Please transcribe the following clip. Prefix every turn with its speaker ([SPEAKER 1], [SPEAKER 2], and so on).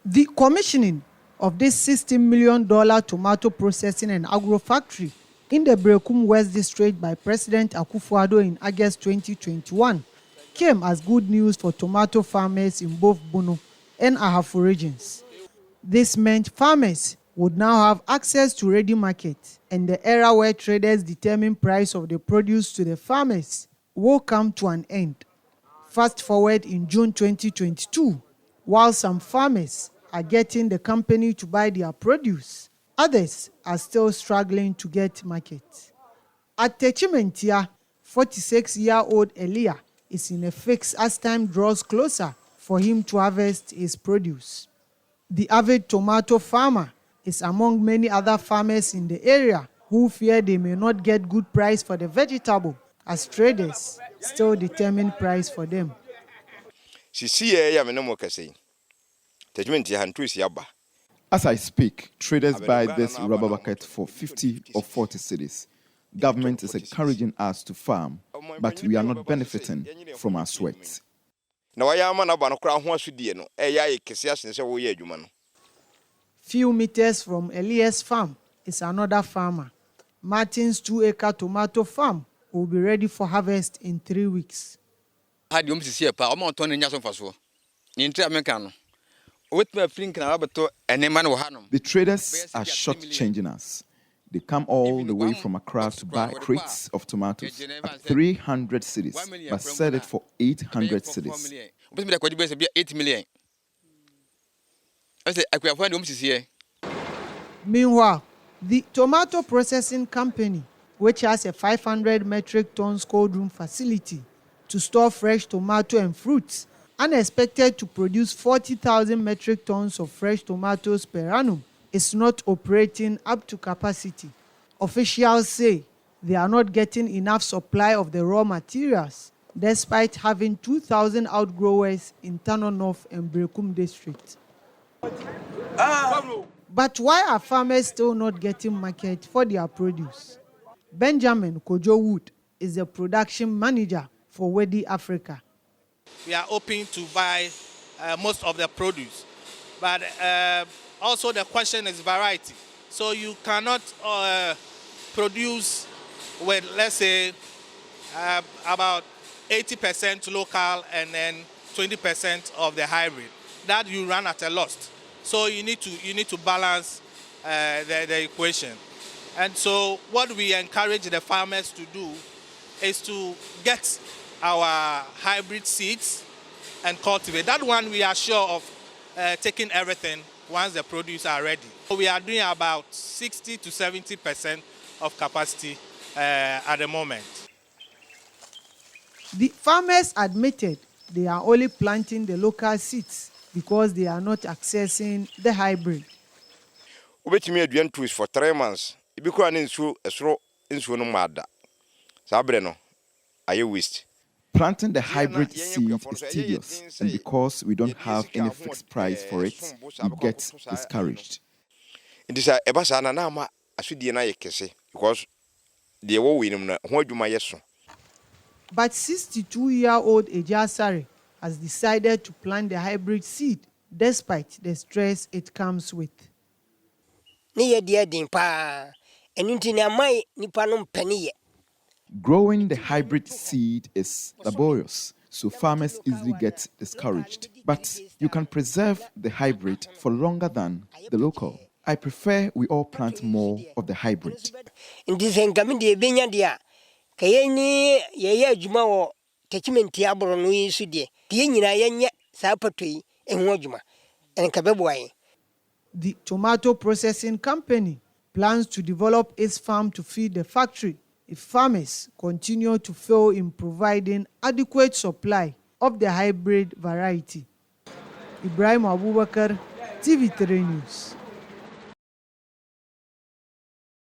[SPEAKER 1] The commissioning of this $60 million tomato processing and agro factory in the Berekum West District by President Akufo-Addo in August 2021 came as good news for tomato farmers in both Bono and Ahafo regions. This meant farmers would now have access to ready market, and the era where traders determine price of the produce to the farmers will come to an end. Fast forward in June 2022, while some farmers are getting the company to buy their produce, others are still struggling to get market. At Techimantia, 46-year-old Elia is in a fix as time draws closer for him to harvest his produce. The avid tomato farmer is among many other farmers in the area who fear they may not get good price for the vegetable as traders still determine price for them.
[SPEAKER 2] As I speak, traders buy this rubber bucket for 50 or 40 cedis. Government is encouraging us to farm, but we are not benefiting from our sweat.
[SPEAKER 1] Few meters from Elias farm is another farmer. Martin's 2-acre tomato farm will be ready for harvest in 3 weeks.
[SPEAKER 2] The traders are short-changing us. They come all the way from Accra to buy crates of tomatoes at 300 cedis, but sell it for 800 cedis.
[SPEAKER 1] Meanwhile, the tomato processing company, which has a 500 metric tons cold room facility to store fresh tomato and fruits, unexpected to produce 40,000 metric tons of fresh tomatoes per annum, is not operating up to capacity. Officials say they are not getting enough supply of the raw materials, despite having 2,000 outgrowers in Tano North and Berekum district. But why are farmers still not getting market for their produce? Benjamin Kojo Wood is the production manager for Wedi Africa.
[SPEAKER 3] We are hoping to buy most of the produce, but also the question is variety. So you cannot produce with, let's say, about 80% local and then 20% of the hybrid. That you run at a loss. So you need to balance the equation. And so what we encourage the farmers to do is to get our hybrid seeds and cultivate. That one we are sure of taking everything once the produce are ready. So we are doing about 60 to 70% of capacity at the moment.
[SPEAKER 1] The farmers admitted they are only planting the local seeds because they are not accessing the hybrid.
[SPEAKER 4] For 3 months.
[SPEAKER 2] Planting the hybrid seed is tedious, and because we don't have any fixed price for it, we get discouraged.
[SPEAKER 1] But 62-year-old Ejasare has decided to plant the hybrid seed despite the stress it comes with.
[SPEAKER 2] Growing the hybrid seed is laborious, so farmers easily get discouraged. But you can preserve the hybrid for longer than the local. I prefer we all plant more of the hybrid.
[SPEAKER 1] The tomato processing company plans to develop its farm to feed the factory if farmers continue to fail in providing adequate supply of the hybrid variety. Ibrahim Abubakar, TV3 News.